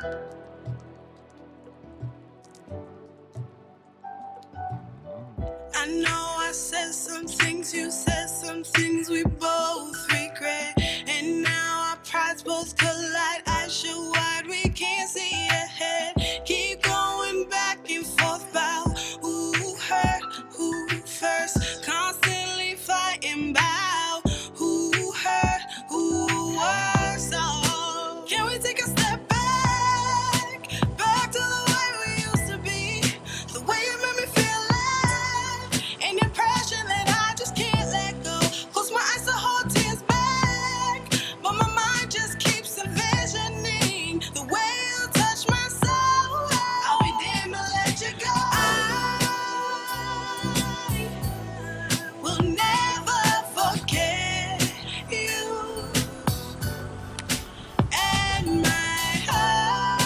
I know I said some things, you said some things we both regret. And now our prides both collide. Eyes shut wide, we can't see ahead. Keep going back and forth about who hurt who first. Constantly fighting about who hurt who worse. So can we take a step back? Back to the way we used to be. The way you made me feel alive. An impression that I just can't let go. Close my eyes to hold tears back, but my mind just keeps envisioning the way you touch my soul. I'll be damned to let you go. I will never forget you, and my heart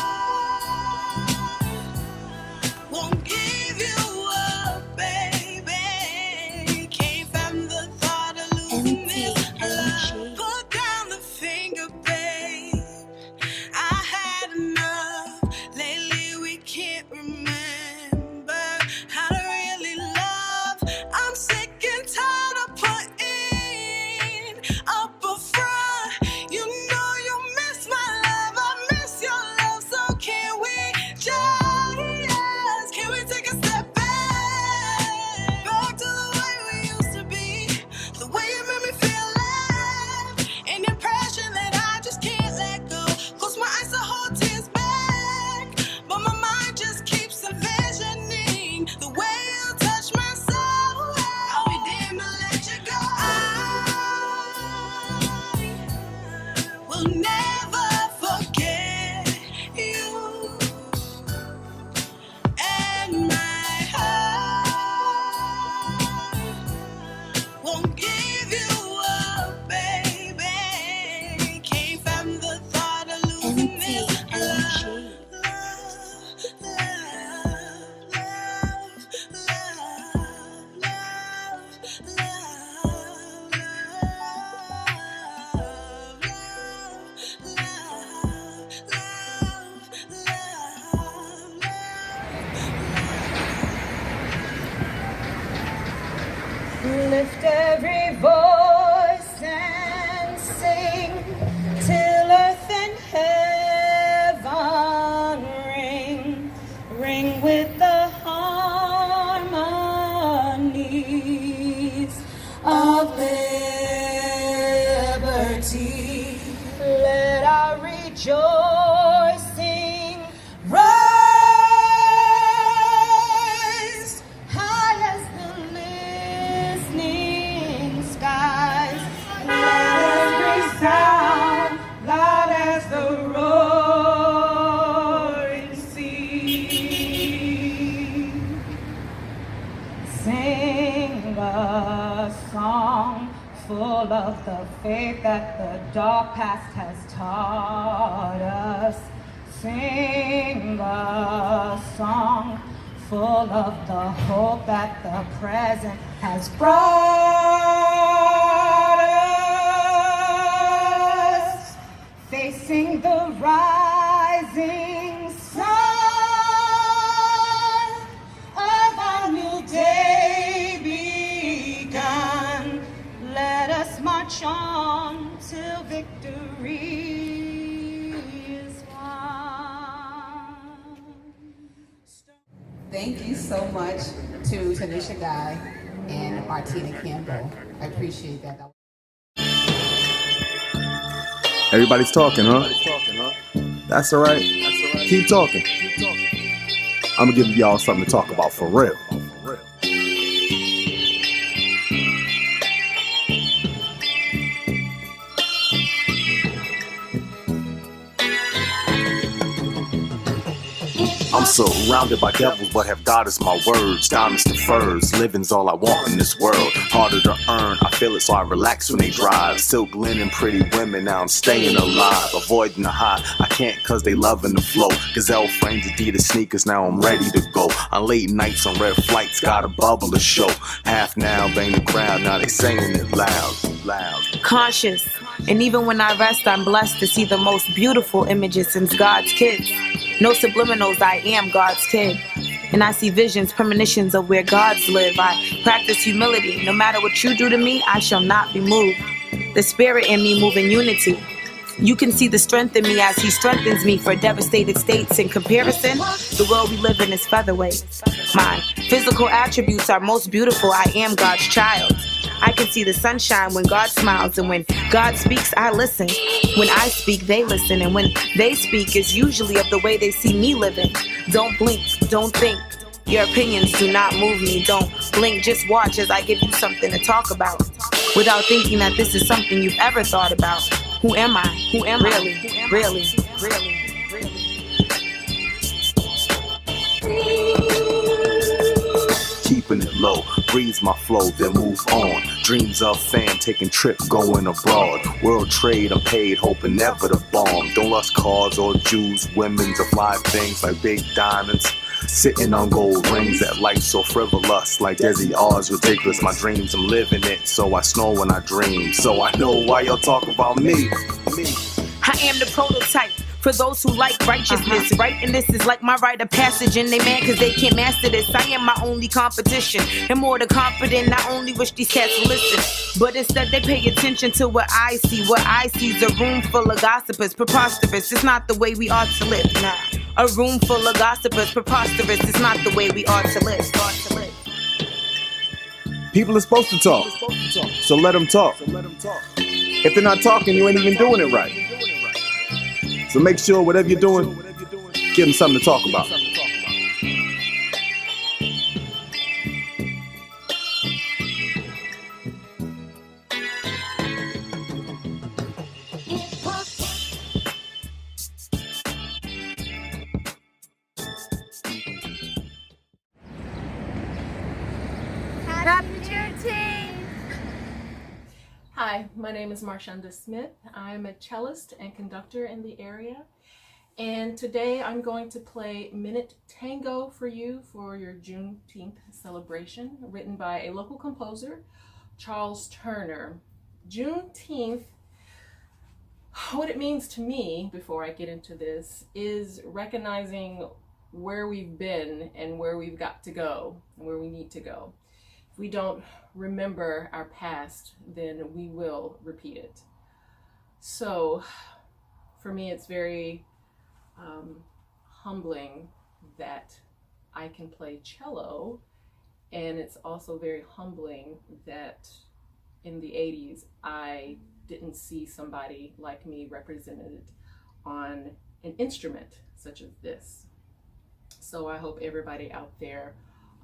won't give you up, baby. Came from the thought of losing this love. Put down the finger, babe. I had enough. Lately we can't remember how to really love. I'm sick and tired of putting up a front. You know you miss my love, I miss your love. So can we take a step back to the way we used to be? The way you made me feel alive. An impression that I just can't let go. Close my eyes to hold tears back, but my mind just keeps envisioning the way you touch my soul. I'll be damned to let you go. I will never forget you, and my heart won't give you up, baby. Came from the thought of losing this love. Lift every voice and sing till earth and heaven ring with the harmonies of liberty. Let our rejoicing rise high as the listening skies. Let every sound loud as the roaring sea. Sing a song full of the faith that the dark past has taught us. Sing a song full of the hope that the present has brought us. Facing the rising sun of our new day begun. Let us march on till victory is won. Thank you so much to Tanisha Guy and Martina Campbell. I appreciate that. Everybody's talking, huh? That's all right. Keep talking. I'm gonna give y'all something to talk about for real. I'm surrounded by devils, but have God as my words. Diamonds to furs, living's all I want in this world. Harder to earn, I feel it, so I relax when they drive. Silk linen, pretty women, now I'm staying alive. Avoiding the high, I can't cause they loving the flow. Gazelle frames, Adidas sneakers, now I'm ready to go. On late nights, on red flights, got a bubble to show. Half now, bang the crowd, now they saying it loud. Cautious, And even when I rest, I'm blessed to see the most beautiful images since God's kids. No subliminals, I am God's kid. And I see visions, premonitions of where gods live. I practice humility. No matter what you do to me, I shall not be moved. The spirit in me move in unity. You can see the strength in me as he strengthens me for devastated states. In comparison, the world we live in is featherweight. My physical attributes are most beautiful. I am God's child. I can see the sunshine when God smiles, and when God speaks, I listen. When I speak, they listen, and when they speak, it's usually of the way they see me living. Don't blink, don't think. Your opinions do not move me. Don't blink, just watch as I give you something to talk about. Without thinking that this is something you've ever thought about. Who am I? Who am really, I? Really, really, Keeping it low, breathe my flow, then move on. Dreams of fame, taking trip, going abroad. World trade, I'm paid, hoping never to bomb. Don't lust cars or Jews, women to fly things like big diamonds. Sitting on gold rings, that life so frivolous, like Desi R's ridiculous. My dreams, I'm living it, so I snore when I dream. So I know why y'all talk about me. I am the prototype for those who like righteousness. Right, and this is like my rite of passage, and they mad cause they can't master this. I am my only competition, and more than confident. I only wish these cats would listen, but instead they pay attention to what I see. What I see is a room full of gossipers, preposterous. It's not the way we ought to live. Nah, a room full of gossipers, preposterous. It's not the way we ought to live. People are supposed to talk, so let them talk. If they're not talking, you ain't even doing it right. So make sure whatever you're doing, give them something to talk about. Happy Juneteenth! Hi, my name is Marshunda Smith. I'm a cellist and conductor in the area. And today I'm going to play Minute Tango for you for your Juneteenth celebration, written by a local composer, Charles Turner. Juneteenth, what it means to me, before I get into this, is recognizing where we've been and where we've got to go, and where we need to go. If we don't remember our past, then we will repeat it. So for me, it's very humbling that I can play cello, and it's also very humbling that in the 80s I didn't see somebody like me represented on an instrument such as this. So I hope everybody out there,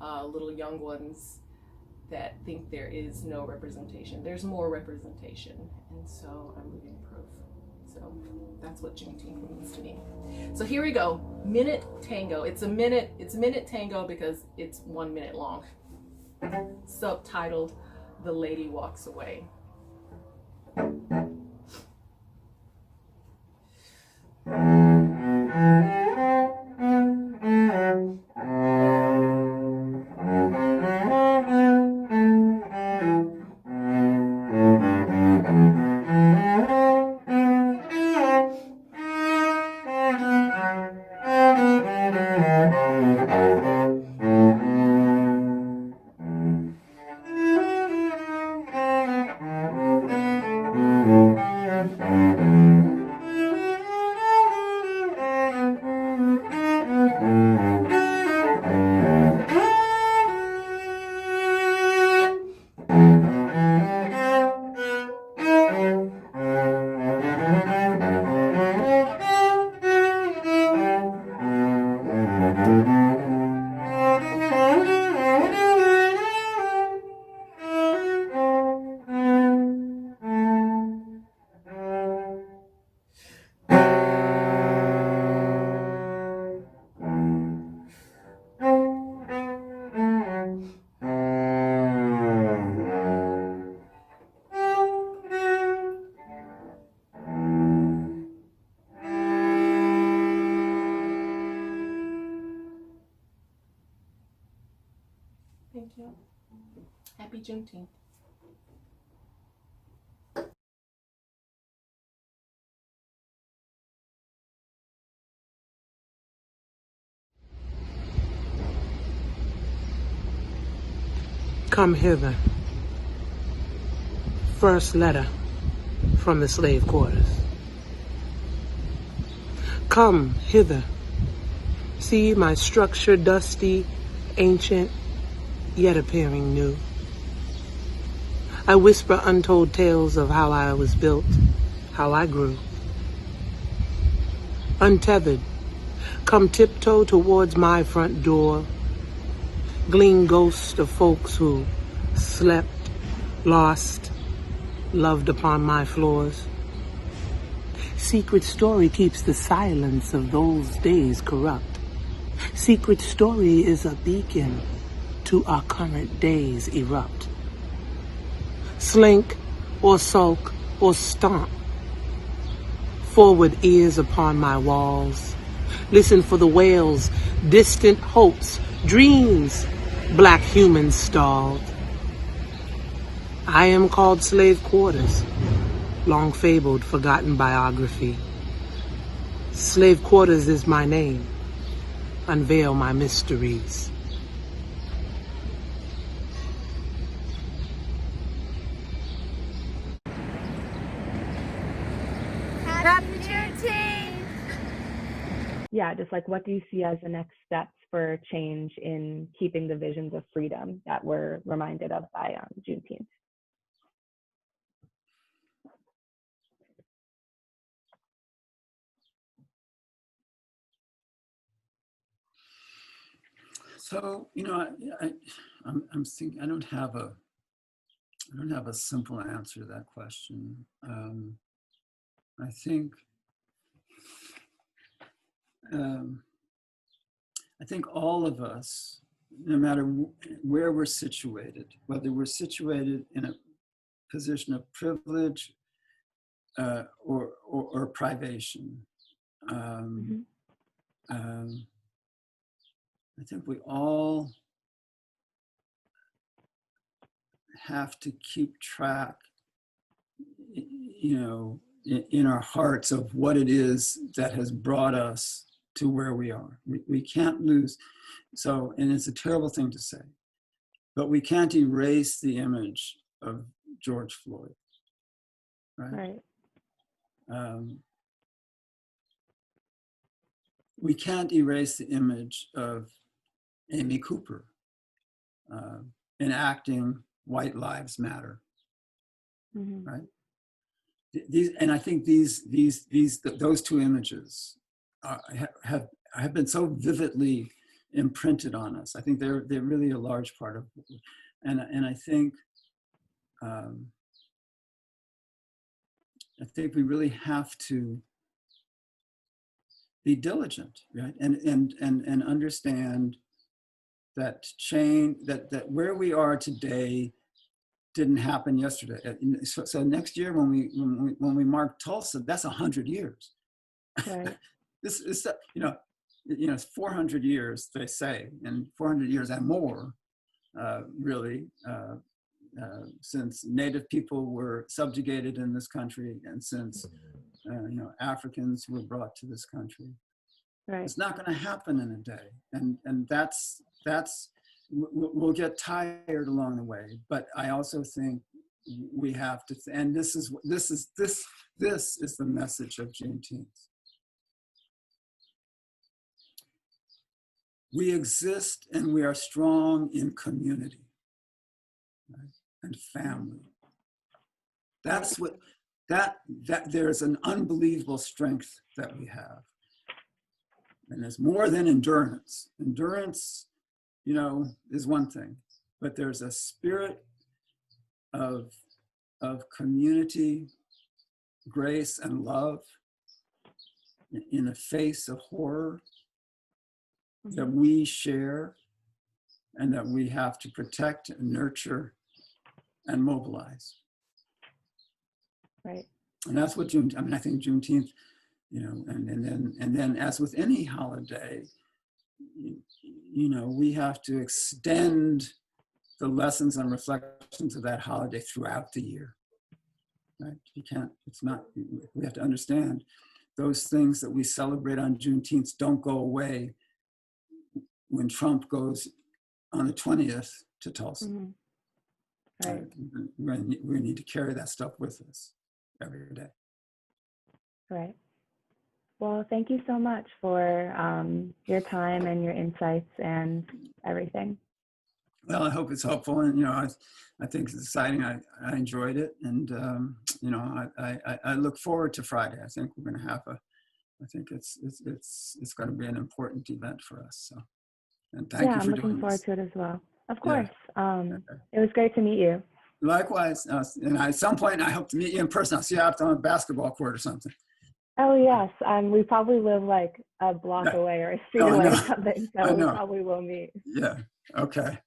little young ones that think there is no representation, there's more representation, and so I'm living proof. So that's what Juneteenth means to me. So here we go, Minute Tango. It's minute tango because it's 1 minute long. Subtitled, The Lady Walks Away. Thank you. Happy Juneteenth. Come hither. First letter from the slave quarters. Come hither. See my structure dusty, ancient, yet appearing new. I whisper untold tales of how I was built, how I grew. Untethered, come tiptoe towards my front door. Glean ghosts of folks who slept, lost, loved upon my floors. Secret story keeps the silence of those days corrupt. Secret story is a beacon to our current days erupt. Slink or sulk or stomp. Forward ears upon my walls. Listen for the wails, distant hopes, dreams, black humans stalled. I am called slave quarters, long fabled, forgotten biography. Slave quarters is my name. Unveil my mysteries. Happy Juneteenth! Yeah, just like what do you see as the next steps for change in keeping the visions of freedom that we're reminded of by Juneteenth? So, you know, I'm thinking I don't have a simple answer to that question. I think all of us, no matter where we're situated, whether we're situated in a position of privilege or privation, I think we all have to keep track, you know, in our hearts of what it is that has brought us to where we are. We can't lose. So, and it's a terrible thing to say, but we can't erase the image of George Floyd, right? We can't erase the image of Amy Cooper enacting White Lives Matter, right? And I think those two images have been so vividly imprinted on us. I think they're really a large part of, and I think we really have to be diligent, right? And understand that change, that where we are today didn't happen yesterday. So next year when we mark Tulsa, that's 100 years. Right. This is, you know, it's 400 years, they say, and 400 years and more, really, since Native people were subjugated in this country, and since you know, Africans were brought to this country. Right. It's not going to happen in a day, and that's we'll get tired along the way. But I also think we have to, and this is the message of Juneteenth. We exist and we are strong in community, right? And family. That's what that there's an unbelievable strength that we have. And it's more than endurance. Endurance, you know, is one thing, but there's a spirit of community, grace, and love in the face of horror that we share and that we have to protect and nurture and mobilize. Right. And that's what I think Juneteenth, you know, and then as with any holiday, you know, we have to extend the lessons and reflections of that holiday throughout the year. Right? You can't, it's not, we have to understand those things that we celebrate on Juneteenth don't go away when Trump goes on the 20th to Tulsa. Mm-hmm. Right. We need to carry that stuff with us every day. Right. Well, thank you so much for your time and your insights and everything. Well, I hope it's helpful, and I think it's exciting. I enjoyed it, and I look forward to Friday. I think we're going to have I think it's going to be an important event for us. So, and thank you for doing this. I'm looking forward to it as well. Of course. It was great to meet you. Likewise, and at some point I hope to meet you in person. I'll see you out on a basketball court or something. Oh yes, we probably live like a block away or a street away or something, so we probably will meet. Yeah. Okay.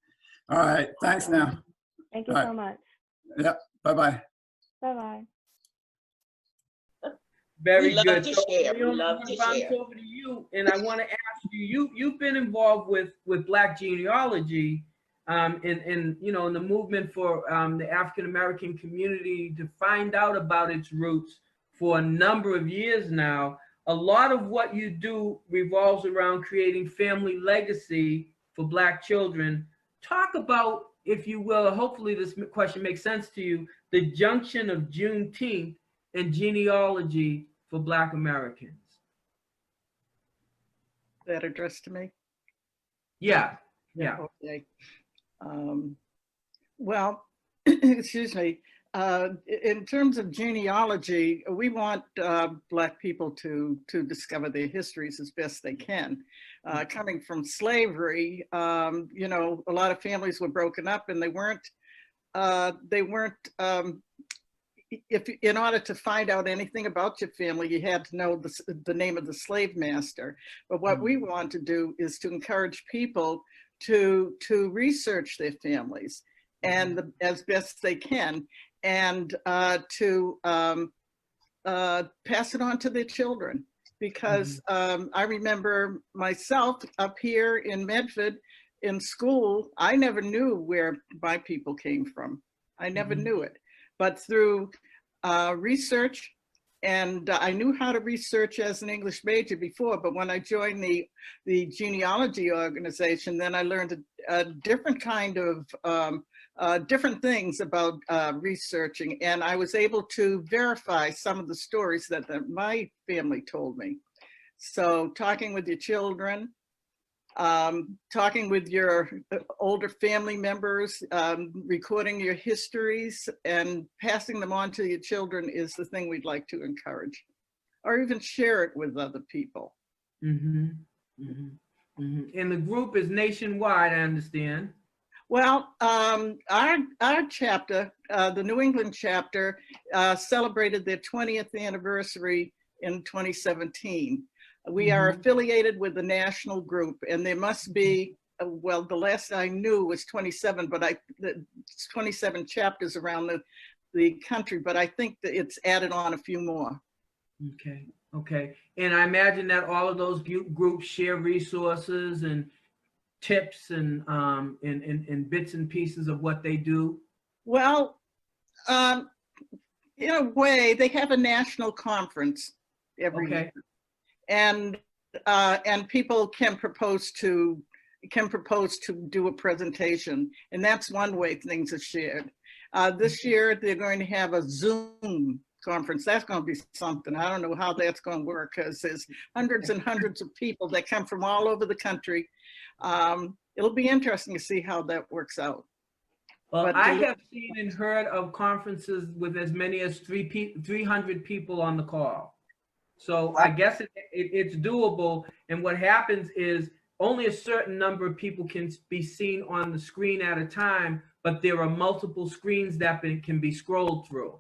All right. Thanks now. Thank you so much. Yep. Bye-bye. Bye-bye. Very good. So, Leona, I'm going to bounce over to you, and I want to ask you've been involved with Black genealogy, in the movement for the African American community to find out about its roots for a number of years now. A lot of what you do revolves around creating family legacy for Black children. Talk about, if you will, hopefully this question makes sense to you, the junction of Juneteenth and genealogy for Black Americans. That addressed to me? Yeah. Okay. Well, excuse me. In terms of genealogy, we want Black people to discover their histories as best they can. Coming from slavery, a lot of families were broken up, and they weren't. If in order to find out anything about your family, you had to know the name of the slave master. But what we want to do is to encourage people to research their families and as best they can, and to pass it on to their children. Because I remember myself up here in Medford in school, I never knew where my people came from. I never knew it. But through research, and I knew how to research as an English major before, but when I joined the genealogy organization, then I learned a different kind of different things about researching, and I was able to verify some of the stories that my family told me. So talking with your children, talking with your older family members, recording your histories and passing them on to your children is the thing we'd like to encourage, or even share it with other people. And the group is nationwide, I understand. Well, our chapter, the New England chapter, celebrated their 20th anniversary in 2017. We are affiliated with the national group, and there must be, well, the last I knew was 27, but 27 chapters around the country, but I think that it's added on a few more. Okay. And I imagine that all of those groups share resources and tips and bits and pieces of what they do? Well, in a way, they have a national conference every year. And people can propose to do a presentation, and that's one way things are shared. This year they're going to have a Zoom conference. That's going to be something. I don't know how that's going to work, because there's hundreds and hundreds of people that come from all over the country. It'll be interesting to see how that works out. Well, but I have seen and heard of conferences with as many as 300 people on the call. So I guess it's doable. And what happens is only a certain number of people can be seen on the screen at a time, but there are multiple screens that can be scrolled through.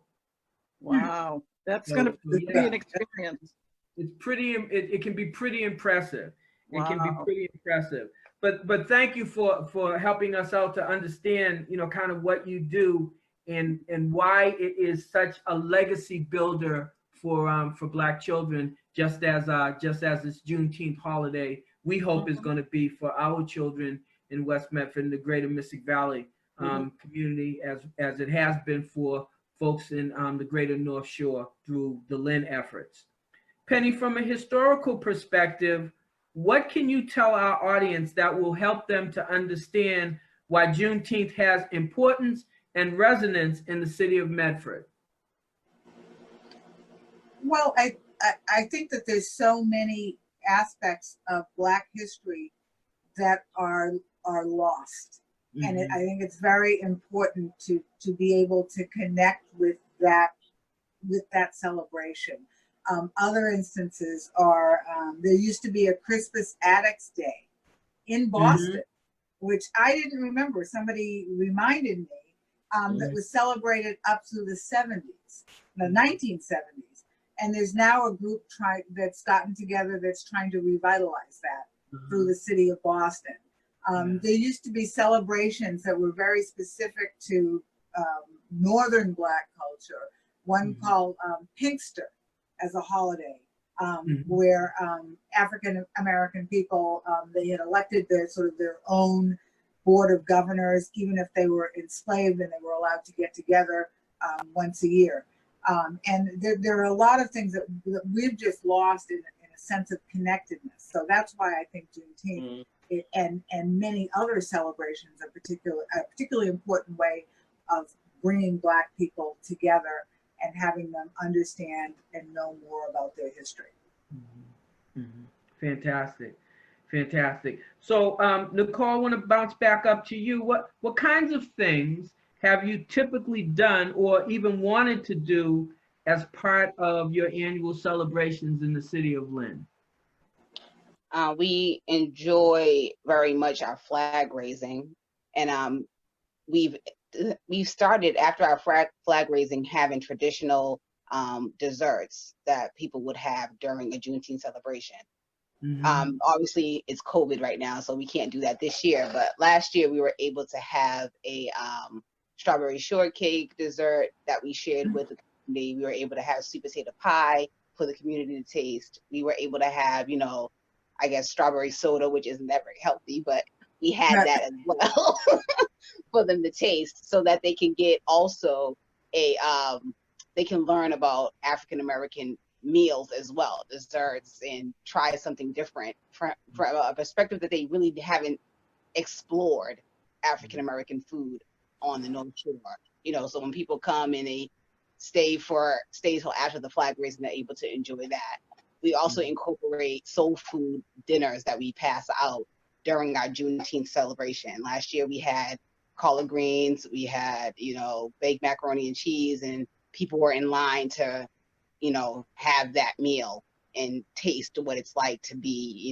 Wow, that's going to be an experience. It's pretty. It can be pretty impressive. Wow. It can be pretty impressive. But thank you for helping us out to understand, kind of what you do and why it is such a legacy builder for Black children, just as this Juneteenth holiday we hope is going to be for our children in West Medford and the greater Mystic Valley community, as it has been for folks in the greater North Shore through the Lynn efforts. Penny, from a historical perspective, what can you tell our audience that will help them to understand why Juneteenth has importance and resonance in the city of Medford? Well, I think that there's so many aspects of Black history that are lost. And I think it's very important to be able to connect with that celebration. Other instances are, there used to be a Crispus Attucks Day in Boston, which I didn't remember. Somebody reminded me, that was celebrated up through the 70s, the 1970s. And there's now a group that's gotten together that's trying to revitalize that through the city of Boston. There used to be celebrations that were very specific to Northern Black culture, one called Pinkster as a holiday, where African American people, they had elected their own board of governors, even if they were enslaved, and they were allowed to get together once a year. And there are a lot of things that we've just lost in a sense of connectedness. So that's why I think Juneteenth and many other celebrations are a particularly important way of bringing Black people together and having them understand and know more about their history. Fantastic. Fantastic. So, Nicole, I want to bounce back up to you. What kinds of things have you typically done or even wanted to do as part of your annual celebrations in the city of Lynn? We enjoy very much our flag raising, and we've started after our flag raising having traditional desserts that people would have during a Juneteenth celebration. Obviously it's COVID right now, so we can't do that this year, but last year we were able to have a strawberry shortcake dessert that we shared with the community. We were able to have sweet potato pie for the community to taste. We were able to have, I guess, strawberry soda, which isn't that very healthy, but we had that as well for them to taste, so that they can get also they can learn about African American meals as well, desserts, and try something different from a perspective that they really haven't explored African American food on the North Shore. So when people come and they stay till after the flag raising, they're able to enjoy that. We also incorporate soul food dinners that we pass out during our Juneteenth celebration. Last year we had collard greens, we had, baked macaroni and cheese, and people were in line to, have that meal and taste what it's like to be,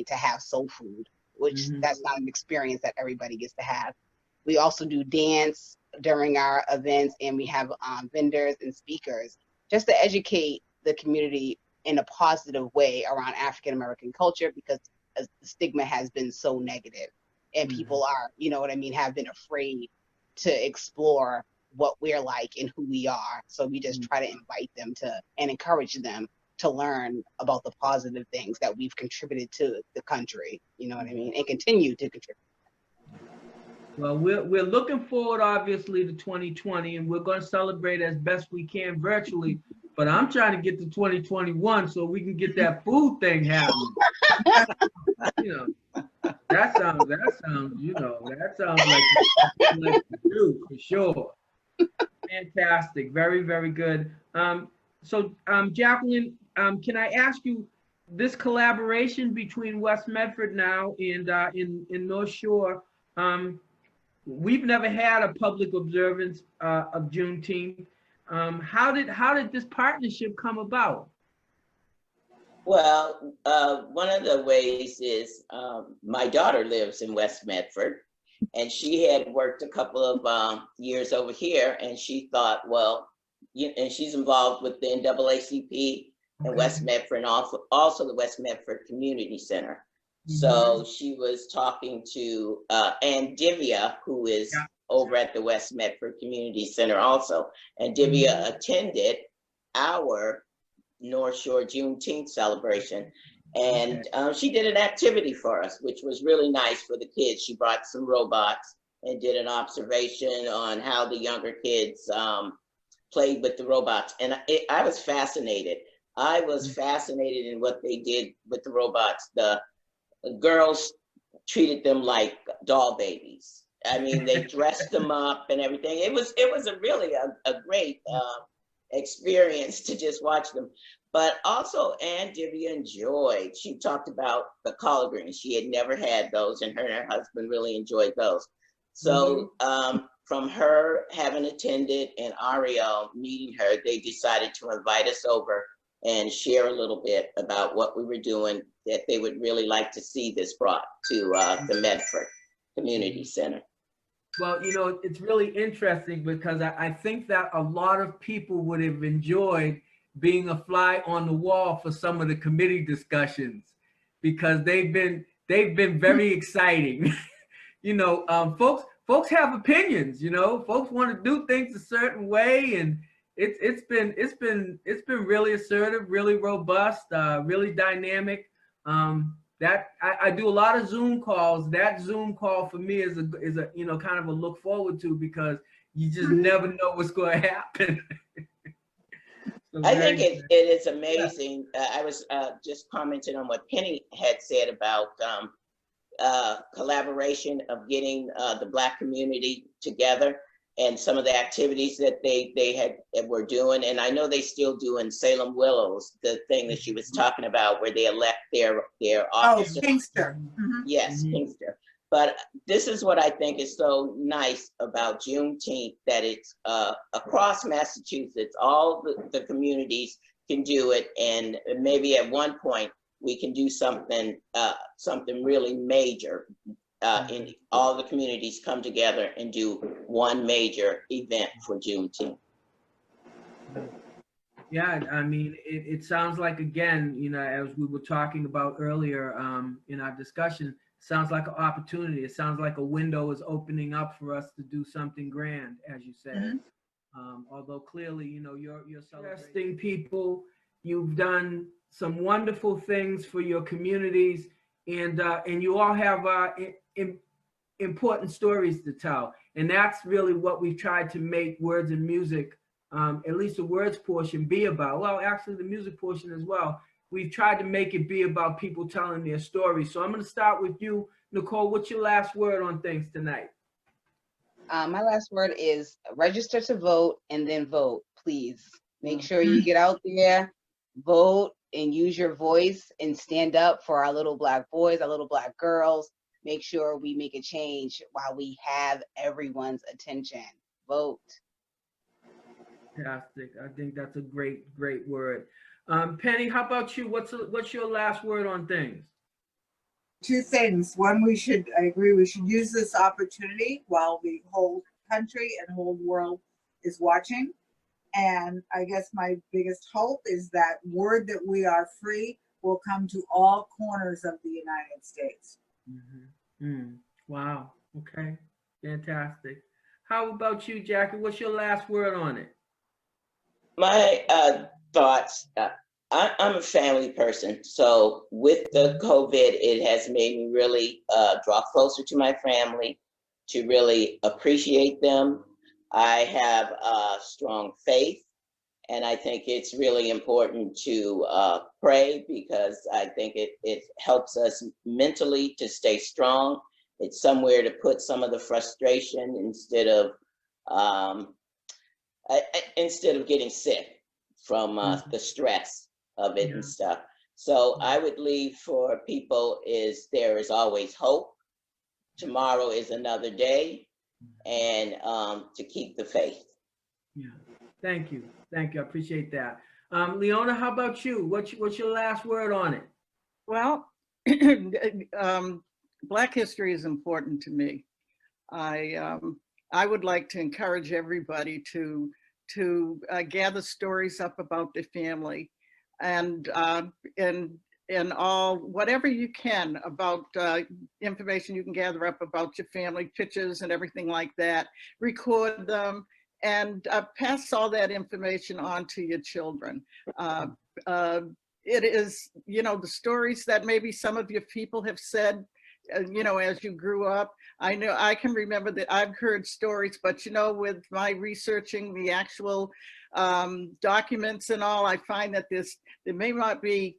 to have soul food, which that's not an experience that everybody gets to have. We also do dance during our events, and we have vendors and speakers just to educate the community in a positive way around African American culture, because the stigma has been so negative, and people are, have been afraid to explore what we're like and who we are. So we just try to invite them and encourage them to learn about the positive things that we've contributed to the country, and continue to contribute. Well, we're looking forward, obviously, to 2020, and we're going to celebrate as best we can virtually. But I'm trying to get to 2021 so we can get that food thing happening. That sounds like to do for sure. Fantastic, very, very good. So, Jacqueline, can I ask you, this collaboration between West Medford now and in North Shore, we've never had a public observance of Juneteenth. How did this partnership come about? Well, one of the ways is my daughter lives in West Medford, and she had worked a couple of years over here, and she thought, well, and she's involved with the NAACP in West Medford, and also the West Medford Community Center. So she was talking to Ann Divya, who is over at the West Medford Community Center also. And Divya attended our North Shore Juneteenth celebration. And she did an activity for us, which was really nice for the kids. She brought some robots and did an observation on how the younger kids played with the robots. And I was fascinated. I was fascinated in what they did with the robots. The girls treated them like doll babies. I mean, they dressed them up and everything. It was a really a great experience to just watch them. But also Ann Divya enjoyed, she talked about the collard greens. She had never had those, and her husband really enjoyed those. So from her having attended and Ariel meeting her, they decided to invite us over and share a little bit about what we were doing, that they would really like to see this brought to the Medford Community Center. Well, you know, it's really interesting because I think that a lot of people would have enjoyed being a fly on the wall for some of the committee discussions, because they've been very exciting. You know, folks have opinions. You know, folks want to do things a certain way, and it's been really assertive, really robust, really dynamic. That I do a lot of Zoom calls. That Zoom call for me is a you know, kind of a look forward to, because you just never know what's going to happen. So I think it is amazing. I was just commenting on what Penny had said about collaboration of getting the Black community together, and some of the activities that they were doing. And I know they still do in Salem Willows, the thing that she was talking about, where they elect their officers. Oh, Kingster. Yes, Kingster. But this is what I think is so nice about Juneteenth, that it's across Massachusetts. All the communities can do it, and maybe at one point we can do something really major. In all the communities come together and do one major event for Juneteenth. Yeah, I mean, it sounds like, again, you know, as we were talking about earlier in our discussion, sounds like an opportunity. It sounds like a window is opening up for us to do something grand, as you said. Although clearly, you know, you're celebrating people. You've done some wonderful things for your communities, and you all have important stories to tell. And that's really what we've tried to make Words and Music, at least the words portion, be about. Well, actually the music portion as well. We've tried to make it be about people telling their stories. So I'm going to start with you, Nicole. What's your last word on things tonight? My last word is register to vote, and then vote, please. Make sure you get out there, vote, and use your voice, and stand up for our little Black boys, our little Black girls. Make sure we make a change while we have everyone's attention. Vote. Fantastic. I think that's a great word. Penny, how about you? What's your last word on things? Two things. One, I agree, we should use this opportunity while the whole country and whole world is watching. And I guess my biggest hope is that word that we are free will come to all corners of the United States. Wow. Okay. Fantastic. How about you, Jackie? What's your last word on it? My thoughts, I'm a family person. So with the COVID, it has made me really draw closer to my family, to really appreciate them. I have a strong faith, and I think it's really important to pray, because I think it helps us mentally to stay strong. It's somewhere to put some of the frustration instead of getting sick from the stress of it and stuff. So I would leave for people is there is always hope. Tomorrow is another day, and to keep the faith. Yeah, thank you. I appreciate that. Leona, how about you? What's your last word on it? Well, Black history is important to me. I would like to encourage everybody to gather stories up about their family, and all, whatever you can about information you can gather up about your family, pictures and everything like that. Record them and pass all that information on to your children. It is, you know, the stories that maybe some of your people have said, you know, as you grew up. I know I can remember that I've heard stories, but you know, with my researching the actual documents and all, I find that there may not be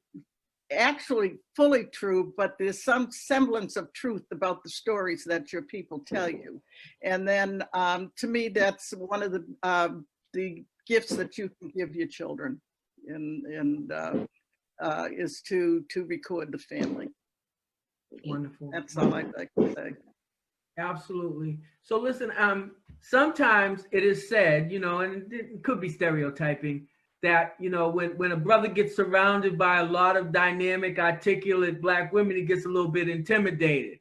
actually fully true, but there's some semblance of truth about the stories that your people tell you. And then to me, that's one of the gifts that you can give your children, and is to record the family. Wonderful. That's all I'd like to say. Absolutely. So listen, sometimes it is said, you know, and it could be stereotyping, that, you know, when a brother gets surrounded by a lot of dynamic, articulate Black women, he gets a little bit intimidated.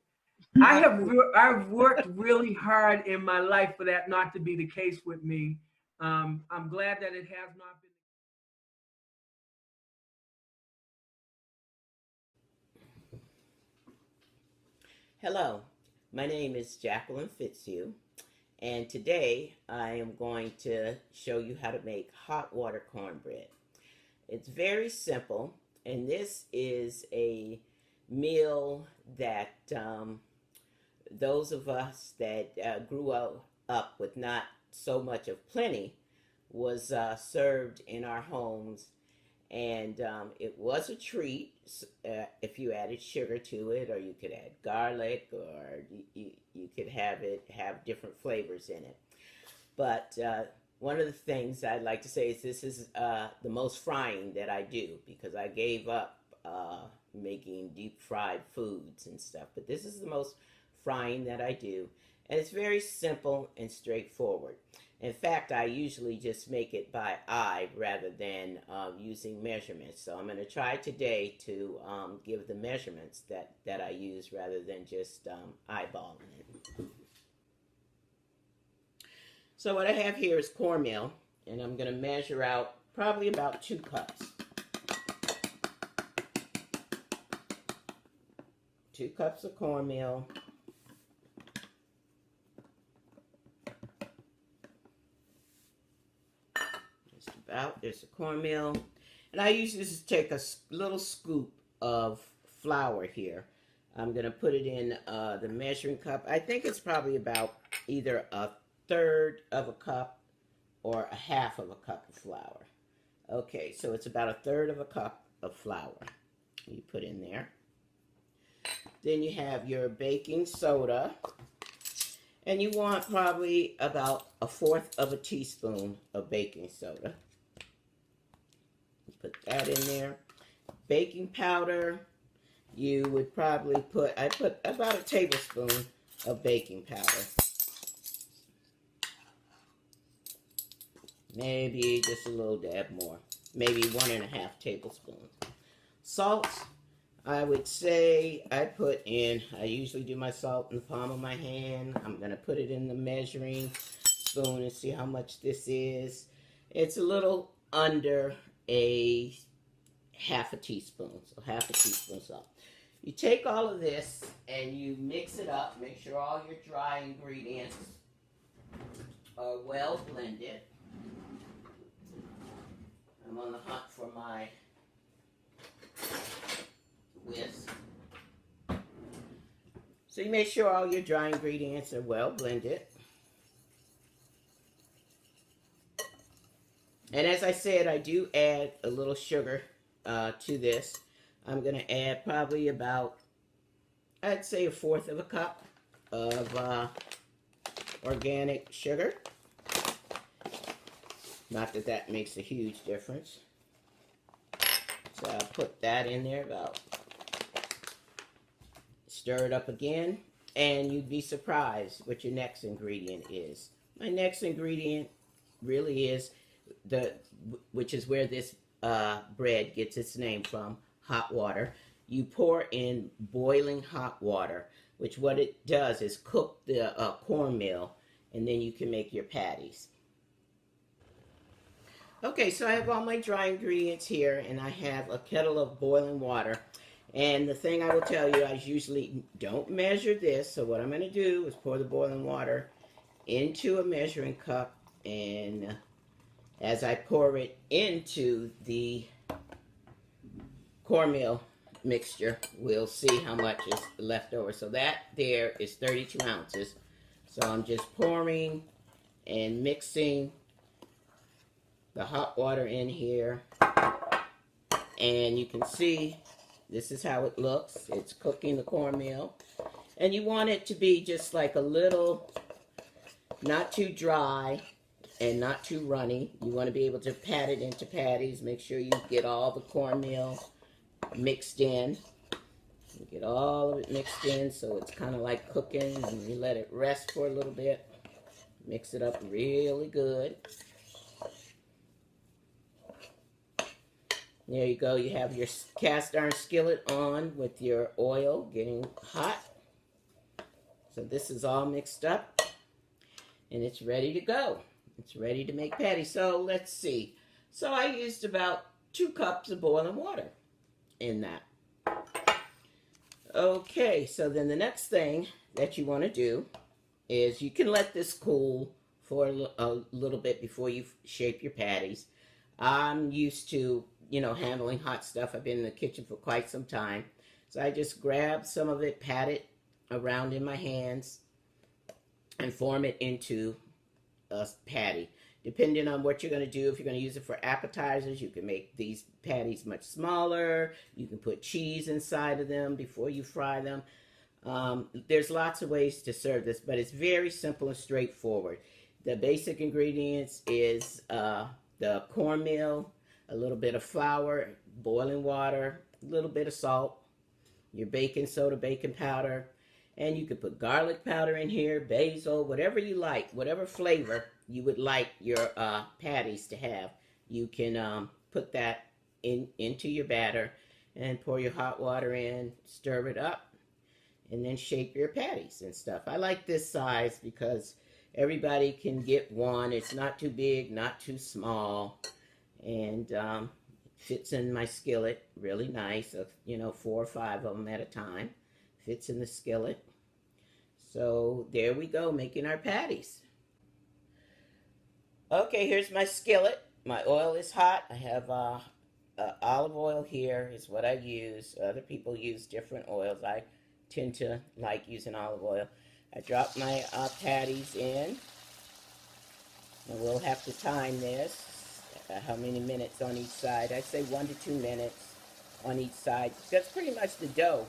I've worked really hard in my life for that not to be the case with me. I'm glad that it has not been. Hello, my name is Jacqueline Fitzhugh, and today I am going to show you how to make hot water cornbread. It's very simple, and this is a meal that those of us that grew up with not so much of plenty was served in our homes, and it was a treat if you added sugar to it, or you could add garlic, or you could have different flavors in it. But one of the things I'd like to say is this is the most frying that I do, because I gave up making deep fried foods and stuff. But this is the most frying that I do, and it's very simple and straightforward. In fact, I usually just make it by eye rather than using measurements. So I'm going to try today to give the measurements that I use rather than just eyeballing it. So what I have here is cornmeal, and I'm going to measure out probably about 2 cups. 2 cups of cornmeal. There's the cornmeal, and I usually just take a little scoop of flour here. I'm going to put it in the measuring cup. I think it's probably about either 1/3 of a cup or 1/2 of a cup of flour. Okay, so it's about 1/3 of a cup of flour you put in there. Then you have your baking soda, and you want probably about 1/4 of a teaspoon of baking soda. Put that in there. Baking powder, you would probably I put about 1 tablespoon of baking powder. Maybe just a little dab more. Maybe 1.5 tablespoons. Salt, I would say I usually do my salt in the palm of my hand. I'm going to put it in the measuring spoon and see how much this is. It's a little under 1/2 teaspoon, so 1/2 teaspoon salt. You take all of this and you mix it up. Make sure all your dry ingredients are well blended. I'm on the hunt for my whisk. So you make sure all your dry ingredients are well blended. And as I said, I do add a little sugar to this. I'm going to add probably about, I'd say 1/4 of a cup of organic sugar. Not that that makes a huge difference. So I'll put that in there, stir it up again, and you'd be surprised what your next ingredient is. My next ingredient really is which is where this bread gets its name from, hot water. You pour in boiling hot water, which what it does is cook the cornmeal, and then you can make your patties. Okay, so I have all my dry ingredients here, and I have a kettle of boiling water. And the thing I will tell you, I usually don't measure this, so what I'm going to do is pour the boiling water into a measuring cup, and as I pour it into the cornmeal mixture, we'll see how much is left over. So that there is 32 ounces. So I'm just pouring and mixing the hot water in here, and you can see This is how it looks. It's cooking the cornmeal. And you want it to be just like a little, not too dry and not too runny. You want to be able to pat it into patties. Make sure you get all the cornmeal mixed in. You get all of it mixed in so it's kind of like cooking, and you let it rest for a little bit. Mix it up really good. There you go. You have your cast iron skillet on with your oil getting hot. So this is all mixed up and it's ready to go. It's ready to make patties. So let's see. So I used about 2 cups of boiling water in that. Okay, so then the next thing that you want to do is you can let this cool for a little bit before you shape your patties. I'm used to, handling hot stuff. I've been in the kitchen for quite some time. So I just grab some of it, pat it around in my hands, and form it into a patty. Depending on what you're going to do, if you're going to use it for appetizers, you can make these patties much smaller. You can put cheese inside of them before you fry them. There's lots of ways to serve this, but it's very simple and straightforward. The basic ingredients is the cornmeal, a little bit of flour, boiling water, a little bit of salt, your baking soda, baking powder, and you could put garlic powder in here, basil, whatever you like, whatever flavor you would like your patties to have. You can put that into your batter and pour your hot water in, stir it up, and then shape your patties and stuff. I like this size because everybody can get one. It's not too big, not too small, and fits in my skillet really nice. 4 or 5 of them at a time. Fits in the skillet. So there we go, making our patties. Okay, here's my skillet. My oil is hot. I have olive oil here is what I use. Other people use different oils. I tend to like using olive oil. I drop my patties in. And we'll have to time this. How many minutes on each side? I'd say 1 to 2 minutes on each side. Because pretty much the dough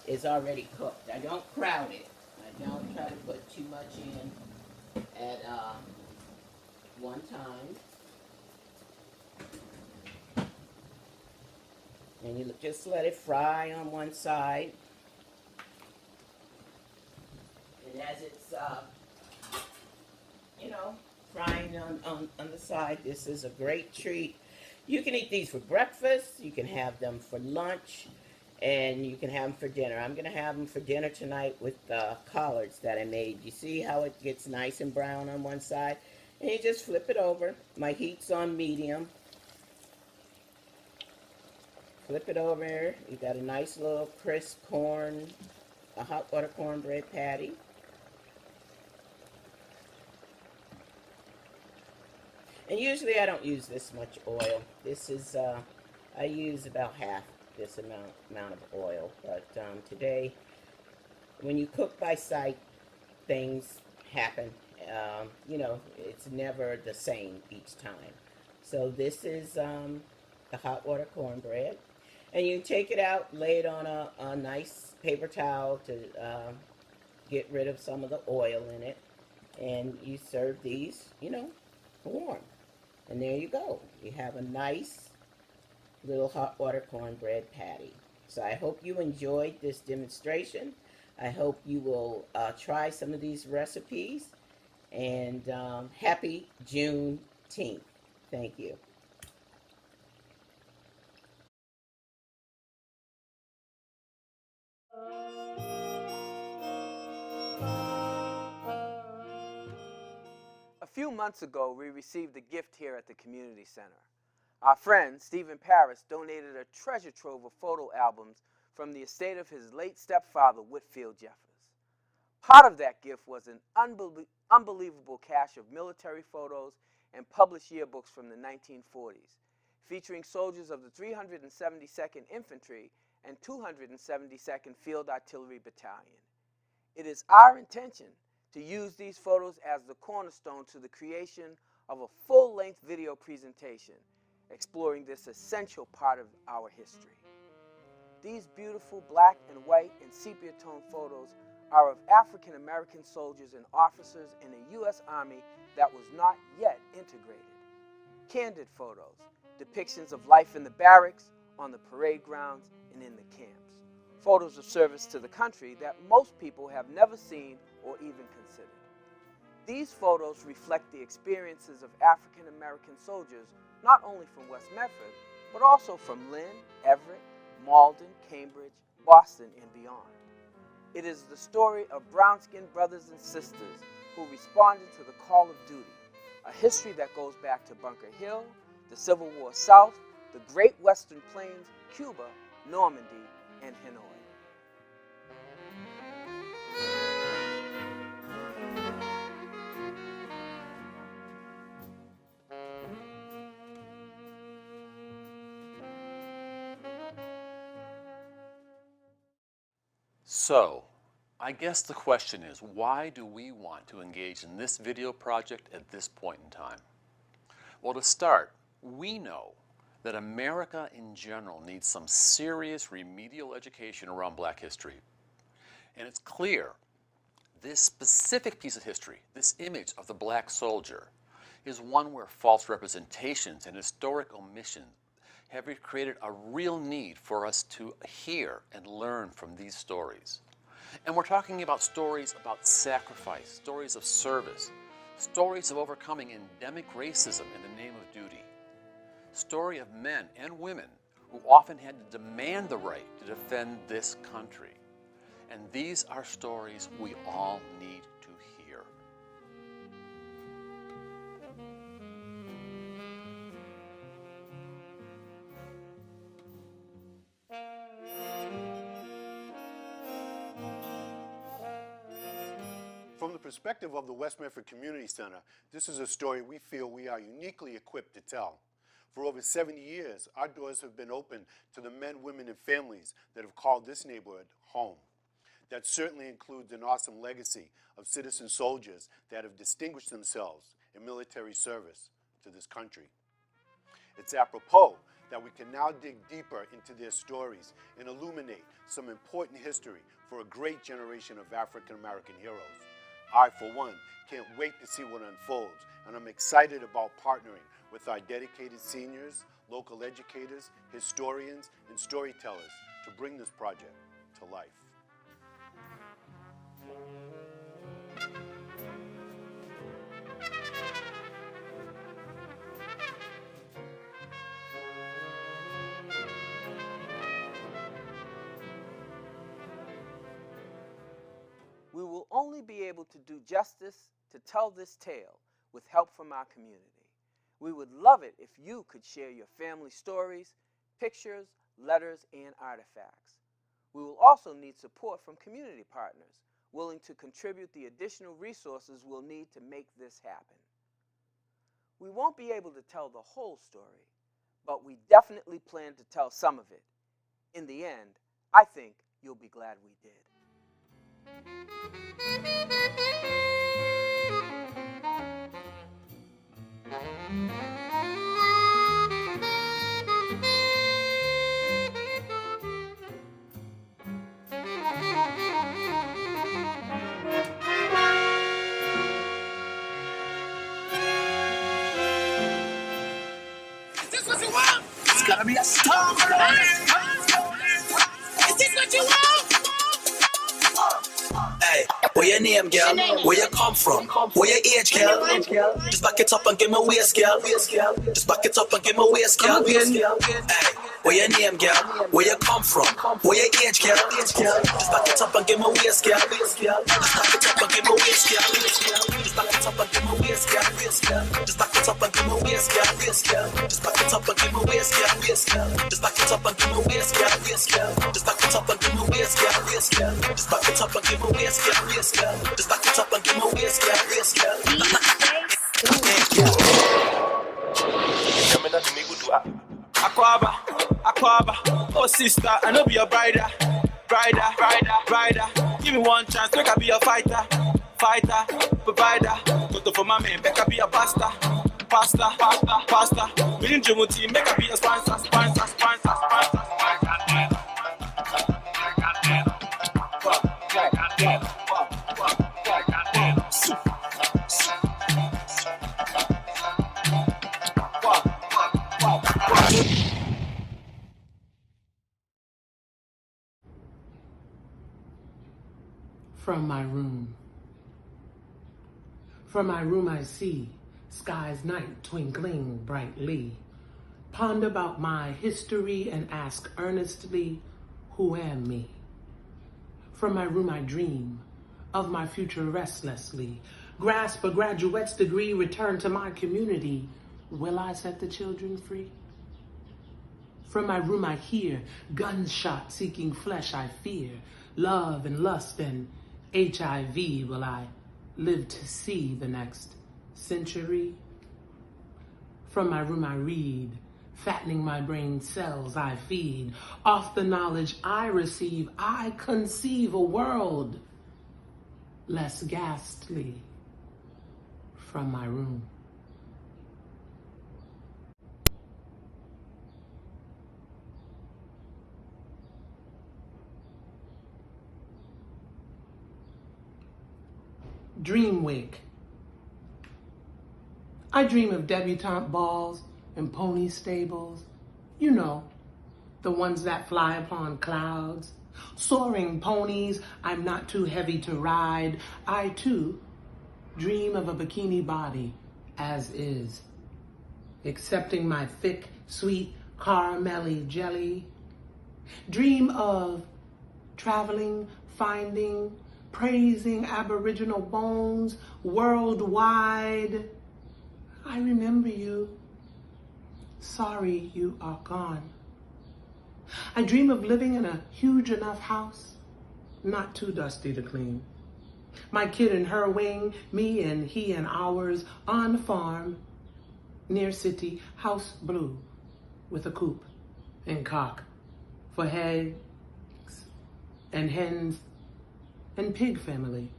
is already cooked. I don't crowd it. I don't try to put too much in at one time. And you just let it fry on one side. And as it's, frying on the side, this is a great treat. You can eat these for breakfast. You can have them for lunch. And you can have them for dinner. I'm going to have them for dinner tonight with the collards that I made. You see how it gets nice and brown on one side? And you just flip it over. My heat's on medium. Flip it over. You got a nice little crisp a hot water cornbread patty. And usually I don't use this much oil. This is, I use about half this amount of oil. But today, when you cook by sight, things happen. It's never the same each time. So this is the hot water cornbread. And you take it out, lay it on a nice paper towel to get rid of some of the oil in it. And you serve these, warm. And there you go. You have a nice little hot water cornbread patty. So I hope you enjoyed this demonstration. I hope you will try some of these recipes. And happy Juneteenth. Thank you. A few months ago, we received a gift here at the community center. Our friend, Stephen Paris, donated a treasure trove of photo albums from the estate of his late stepfather, Whitfield Jeffers. Part of that gift was an unbelievable cache of military photos and published yearbooks from the 1940s, featuring soldiers of the 372nd Infantry and 272nd Field Artillery Battalion. It is our intention to use these photos as the cornerstone to the creation of a full-length video presentation exploring this essential part of our history. These beautiful black and white and sepia tone photos are of African American soldiers and officers in a U.S. Army that was not yet integrated. Candid photos, depictions of life in the barracks, on the parade grounds, and in the camps. Photos of service to the country that most people have never seen or even considered. These photos reflect the experiences of African American soldiers not only from West Medford, but also from Lynn, Everett, Malden, Cambridge, Boston, and beyond. It is the story of brown-skinned brothers and sisters who responded to the call of duty, a history that goes back to Bunker Hill, the Civil War South, the Great Western Plains, Cuba, Normandy, and Hanoi. So, I guess the question is, why do we want to engage in this video project at this point in time? Well, to start, we know that America in general needs some serious remedial education around Black history. And it's clear this specific piece of history, this image of the Black soldier, is one where false representations and historic omissions have created a real need for us to hear and learn from these stories. And we're talking about stories about sacrifice, stories of service, stories of overcoming endemic racism in the name of duty, story of men and women who often had to demand the right to defend this country. And these are stories we all need to hear. From the perspective of the West Medford Community Center, this is a story we feel we are uniquely equipped to tell. For over 70 years, our doors have been open to the men, women, and families that have called this neighborhood home. That certainly includes an awesome legacy of citizen soldiers that have distinguished themselves in military service to this country. It's apropos that we can now dig deeper into their stories and illuminate some important history for a great generation of African American heroes. I, for one, can't wait to see what unfolds, and I'm excited about partnering with our dedicated seniors, local educators, historians, and storytellers to bring this project to life. We will only be able to do justice to tell this tale with help from our community. We would love it if you could share your family stories, pictures, letters, and artifacts. We will also need support from community partners willing to contribute the additional resources we'll need to make this happen. We won't be able to tell the whole story, but we definitely plan to tell some of it. In the end, I think you'll be glad we did. Is this what you want? It's gonna be a storm. Is this what you want? Hey, where your name, girl? Where you come from? Where your age, girl? Just back it up and give me waist, girl. Just back it up and give me waist, girl. Hey, where your name, girl? Where you come from? Where your age, girl? Just back it up and give me waist, girl. Just back it up and give me waist, girl. Just back it up and give me waist, girl. Just back it up and give me waist, girl. Just back it up and give me waist, girl. Just back it up and give me waist, girl. Just back it up and give me waist, girl. Just back it up and give me waist, girl. Just back it up and give me waist, girl. Aquaba, oh sister, I know be your brider. Give me one chance, make I be a fighter, provider. Go to for my man, make I be a pastor. We in Juneteenth, make I be a sponsor. From my room. From my room I see sky's night twinkling brightly. Ponder about my history and ask earnestly, who am me? From my room I dream of my future restlessly. Grasp a graduate's degree, return to my community. Will I set the children free? From my room I hear gunshots seeking flesh I fear. Love and lust and HIV, will I live to see the next century? From my room I read, fattening my brain cells I feed. Off the knowledge I receive, I conceive a world less ghastly. From my room. Dream wake. I dream of debutante balls and pony stables. You know, the ones that fly upon clouds. Soaring ponies, I'm not too heavy to ride. I too dream of a bikini body as is, accepting my thick, sweet, caramelly jelly. Dream of traveling, finding, praising Aboriginal bones worldwide. I remember you. Sorry you are gone. I dream of living in a huge enough house, not too dusty to clean. My kid in her wing, me and he and ours, on farm, near city, house blue, with a coop and cock for eggs and hens and pig family.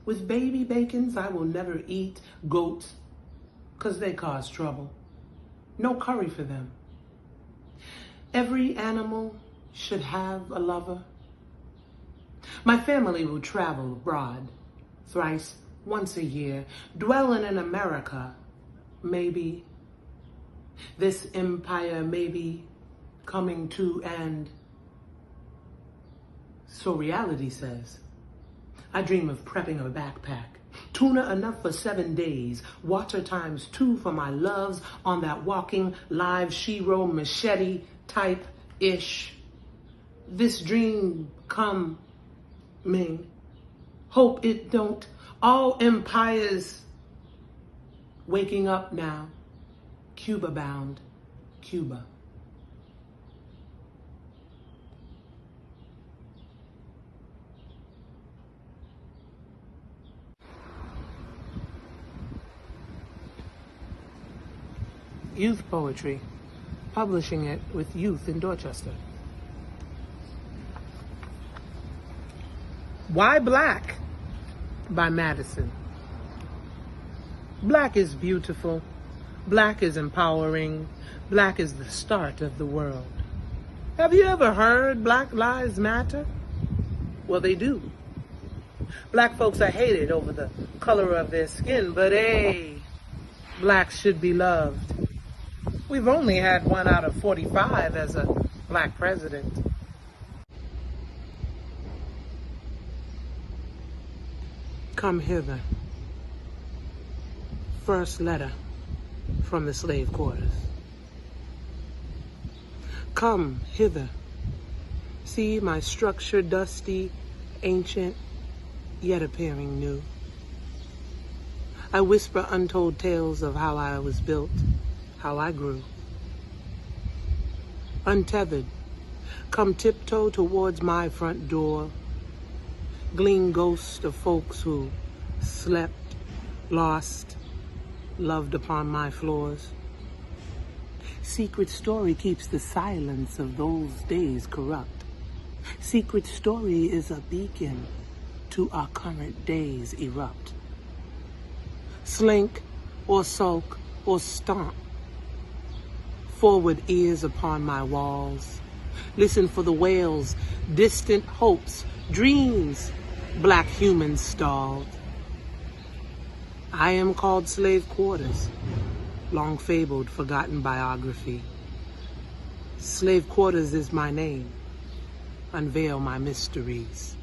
With baby bacons I will never eat, goats, 'cause they cause trouble. No curry for them. Every animal should have a lover. My family will travel abroad, thrice, once a year, dwelling in America, maybe. This empire may be coming to end. So reality says. I dream of prepping a backpack. Tuna enough for 7 days. Water times 2 for my loves on that walking live Shiro machete type-ish. This dream coming. Hope it don't. All empires waking up now. Cuba bound. Cuba. Youth poetry, publishing it with Youth in Dorchester. Why Black? By Madison. Black is beautiful. Black is empowering. Black is the start of the world. Have you ever heard Black Lives Matter? Well, they do. Black folks are hated over the color of their skin, but hey, blacks should be loved. We've only had 1 out of 45 as a black president. Come hither. First letter from the slave quarters. Come hither. See my structure dusty, ancient, yet appearing new. I whisper untold tales of how I was built, how I grew. Untethered, come tiptoe towards my front door. Gleam ghosts of folks who slept, lost, loved upon my floors. Secret story keeps the silence of those days corrupt. Secret story is a beacon to our current days erupt. Slink or sulk or stomp. Forward ears upon my walls. Listen for the wails, distant hopes, dreams, black humans stalled. I am called slave quarters, long fabled, forgotten biography. Slave quarters is my name. Unveil my mysteries.